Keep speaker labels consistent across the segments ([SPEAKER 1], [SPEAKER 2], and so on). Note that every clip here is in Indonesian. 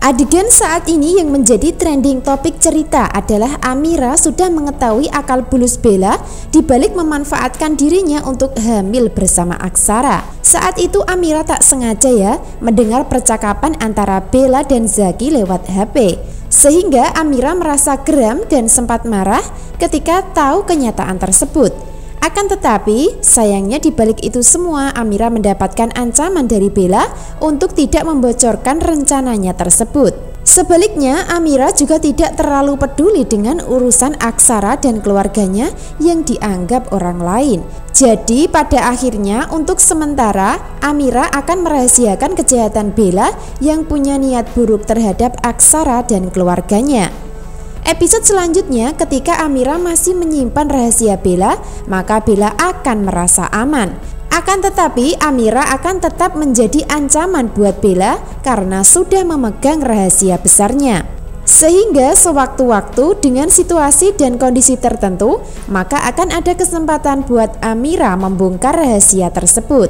[SPEAKER 1] Adegan saat ini yang menjadi trending topik cerita adalah Amira sudah mengetahui akal bulus Bella dibalik memanfaatkan dirinya untuk hamil bersama Aksara. Saat itu Amira tak sengaja mendengar percakapan antara Bella dan Zaki lewat HP. Sehingga Amira merasa geram dan sempat marah ketika tahu kenyataan tersebut. Akan tetapi, sayangnya di balik itu semua Amira mendapatkan ancaman dari Bella untuk tidak membocorkan rencananya tersebut. Sebaliknya, Amira juga tidak terlalu peduli dengan urusan Aksara dan keluarganya yang dianggap orang lain. Jadi pada akhirnya untuk sementara Amira akan merahasiakan kejahatan Bella yang punya niat buruk terhadap Aksara dan keluarganya. Episode selanjutnya ketika Amira masih menyimpan rahasia Bella, maka Bella akan merasa aman. Akan tetapi Amira akan tetap menjadi ancaman buat Bella karena sudah memegang rahasia besarnya. Sehingga sewaktu-waktu dengan situasi dan kondisi tertentu, maka akan ada kesempatan buat Amira membongkar rahasia tersebut.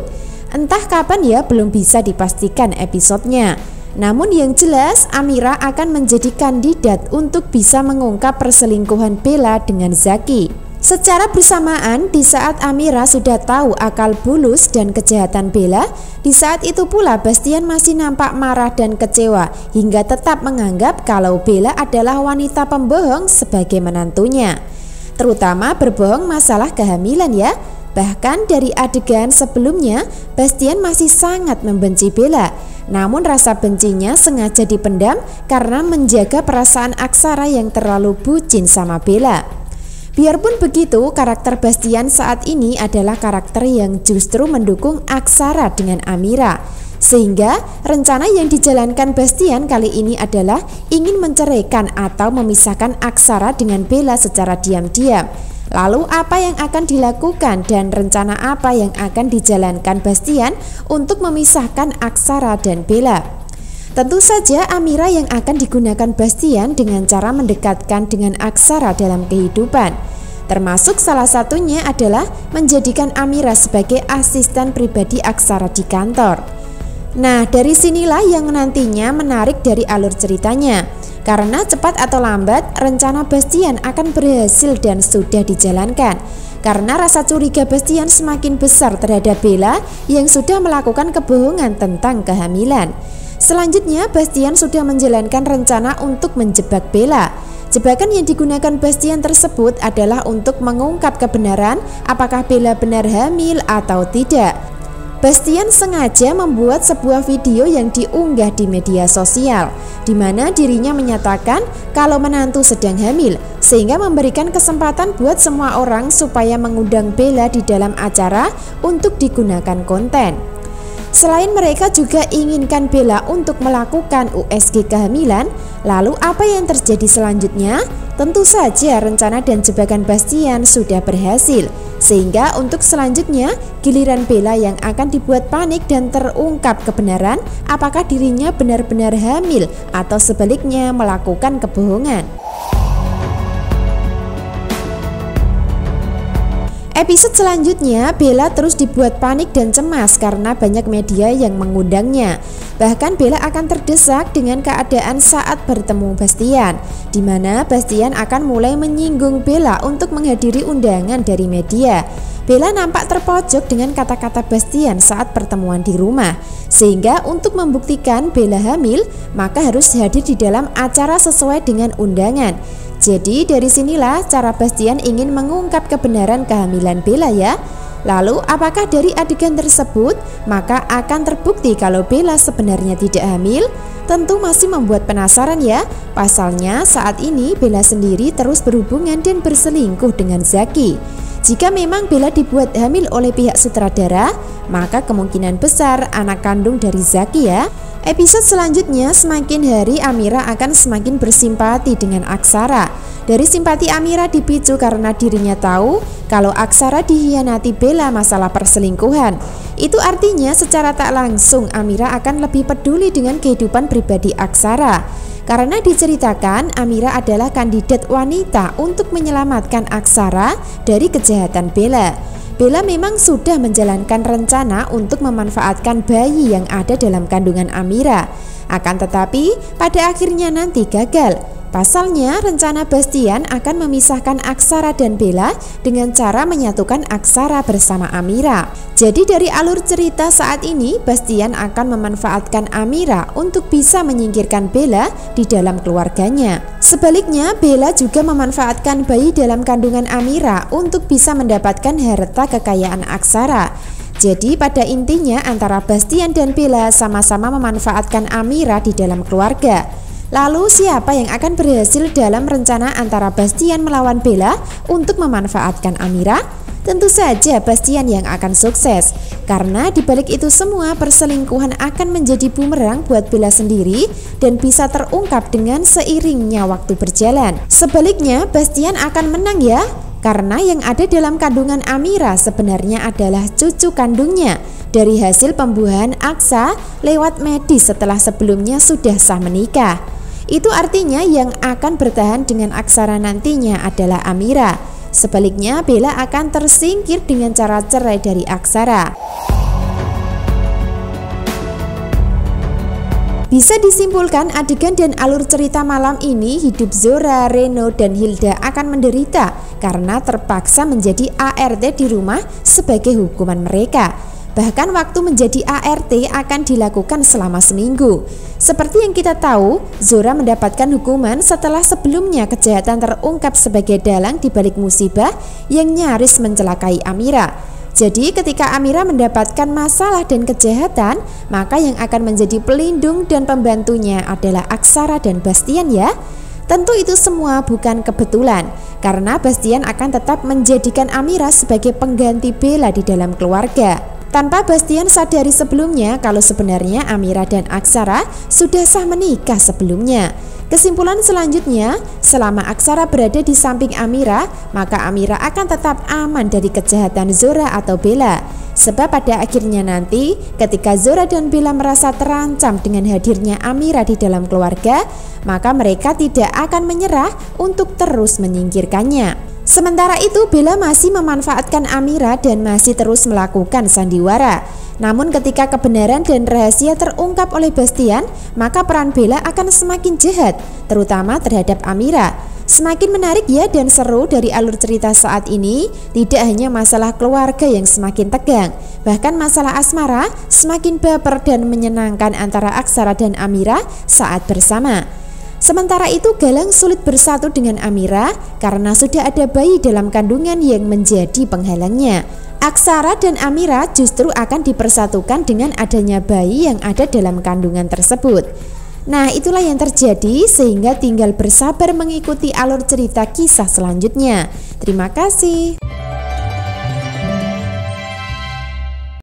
[SPEAKER 1] Entah kapan belum bisa dipastikan episodenya. Namun yang jelas Amira akan menjadi kandidat untuk bisa mengungkap perselingkuhan Bella dengan Zaki. Secara bersamaan di saat Amira sudah tahu akal bulus dan kejahatan Bella, di saat itu pula Bastian masih nampak marah dan kecewa hingga tetap menganggap kalau Bella adalah wanita pembohong sebagai menantunya. Terutama berbohong masalah kehamilan Bahkan dari adegan sebelumnya, Bastian masih sangat membenci Bella. Namun rasa bencinya sengaja dipendam karena menjaga perasaan Aksara yang terlalu bucin sama Bella. Biarpun begitu, karakter Bastian saat ini adalah karakter yang justru mendukung Aksara dengan Amira. Sehingga rencana yang dijalankan Bastian kali ini adalah ingin menceraikan atau memisahkan Aksara dengan Bella secara diam-diam. Lalu apa yang akan dilakukan dan rencana apa yang akan dijalankan Bastian untuk memisahkan Aksara dan Bella? Tentu saja Amira yang akan digunakan Bastian dengan cara mendekatkan dengan Aksara dalam kehidupan. Termasuk salah satunya adalah menjadikan Amira sebagai asisten pribadi Aksara di kantor. Nah, dari sinilah yang nantinya menarik dari alur ceritanya. Karena cepat atau lambat rencana Bastian akan berhasil dan sudah dijalankan. Karena rasa curiga Bastian semakin besar terhadap Bella yang sudah melakukan kebohongan tentang kehamilan. Selanjutnya Bastian sudah menjalankan rencana untuk menjebak Bella. Jebakan yang digunakan Bastian tersebut adalah untuk mengungkap kebenaran apakah Bella benar hamil atau tidak. Bastian sengaja membuat sebuah video yang diunggah di media sosial, di mana dirinya menyatakan kalau menantu sedang hamil, sehingga memberikan kesempatan buat semua orang supaya mengundang Bella di dalam acara untuk digunakan konten. Selain mereka juga inginkan Bella untuk melakukan USG kehamilan. Lalu apa yang terjadi selanjutnya? Tentu saja rencana dan jebakan Bastian sudah berhasil. Sehingga untuk selanjutnya giliran Bella yang akan dibuat panik dan terungkap kebenaran apakah dirinya benar-benar hamil atau sebaliknya melakukan kebohongan. Episode selanjutnya Bella terus dibuat panik dan cemas karena banyak media yang mengundangnya. Bahkan Bella akan terdesak dengan keadaan saat bertemu Bastian, di mana Bastian akan mulai menyinggung Bella untuk menghadiri undangan dari media. Bella nampak terpojok dengan kata-kata Bastian saat pertemuan di rumah. Sehingga untuk membuktikan Bella hamil, maka harus hadir di dalam acara sesuai dengan undangan. Jadi dari sinilah cara Bastian ingin mengungkap kebenaran kehamilan Bella Lalu apakah dari adegan tersebut maka akan terbukti kalau Bella sebenarnya tidak hamil? Tentu masih membuat penasaran Pasalnya saat ini Bella sendiri terus berhubungan dan berselingkuh dengan Zaki. Jika memang Bella dibuat hamil oleh pihak sutradara, maka kemungkinan besar anak kandung dari Zaki Episode selanjutnya semakin hari Amira akan semakin bersimpati dengan Aksara. Dari simpati Amira dipicu karena dirinya tahu kalau Aksara dikhianati Bella masalah perselingkuhan. Itu artinya secara tak langsung Amira akan lebih peduli dengan kehidupan pribadi Aksara. Karena diceritakan Amira adalah kandidat wanita untuk menyelamatkan Aksara dari kejahatan Bella. Bella memang sudah menjalankan rencana untuk memanfaatkan bayi yang ada dalam kandungan Amira. Akan tetapi pada akhirnya nanti gagal. Pasalnya rencana Bastian akan memisahkan Aksara dan Bella dengan cara menyatukan Aksara bersama Amira. Jadi dari alur cerita saat ini, Bastian akan memanfaatkan Amira untuk bisa menyingkirkan Bella di dalam keluarganya. Sebaliknya, Bella juga memanfaatkan bayi dalam kandungan Amira untuk bisa mendapatkan harta kekayaan Aksara. Jadi pada intinya antara Bastian dan Bella sama-sama memanfaatkan Amira di dalam keluarga. Lalu siapa yang akan berhasil dalam rencana antara Bastian melawan Bella untuk memanfaatkan Amira? Tentu saja Bastian yang akan sukses, karena dibalik itu semua perselingkuhan akan menjadi bumerang buat Bella sendiri dan bisa terungkap dengan seiringnya waktu berjalan. Sebaliknya Bastian akan menang ya, karena yang ada dalam kandungan Amira sebenarnya adalah cucu kandungnya dari hasil pembuahan Aksa lewat medis setelah sebelumnya sudah sah menikah. Itu artinya yang akan bertahan dengan Aksara nantinya adalah Amira. Sebaliknya Bella akan tersingkir dengan cara cerai dari Aksara. Bisa disimpulkan adegan dan alur cerita malam ini hidup Zora, Reno, dan Hilda akan menderita karena terpaksa menjadi ART di rumah sebagai hukuman mereka. Bahkan waktu menjadi ART akan dilakukan selama seminggu. Seperti yang kita tahu, Zora mendapatkan hukuman setelah sebelumnya kejahatan terungkap sebagai dalang di balik musibah yang nyaris mencelakai Amira. Jadi ketika Amira mendapatkan masalah dan kejahatan, maka yang akan menjadi pelindung dan pembantunya adalah Aksara dan Bastian ya. Tentu itu semua bukan kebetulan, karena Bastian akan tetap menjadikan Amira sebagai pengganti Bella di dalam keluarga. Tanpa Bastian sadari sebelumnya kalau sebenarnya Amira dan Aksara sudah sah menikah sebelumnya. Kesimpulan selanjutnya, selama Aksara berada di samping Amira, maka Amira akan tetap aman dari kejahatan Zora atau Bella. Sebab pada akhirnya nanti, ketika Zora dan Bella merasa terancam dengan hadirnya Amira di dalam keluarga, maka mereka tidak akan menyerah untuk terus menyingkirkannya. Sementara itu Bella masih memanfaatkan Amira dan masih terus melakukan sandiwara. Namun ketika kebenaran dan rahasia terungkap oleh Bastian, maka peran Bella akan semakin jahat, terutama terhadap Amira. Semakin menarik ya dan seru dari alur cerita saat ini, tidak hanya masalah keluarga yang semakin tegang, bahkan masalah asmara semakin baper dan menyenangkan antara Aksara dan Amira saat bersama. Sementara itu Galang sulit bersatu dengan Amira karena sudah ada bayi dalam kandungan yang menjadi penghalangnya. Aksara dan Amira justru akan dipersatukan dengan adanya bayi yang ada dalam kandungan tersebut. Nah itulah yang terjadi sehingga tinggal bersabar mengikuti alur cerita kisah selanjutnya. Terima kasih.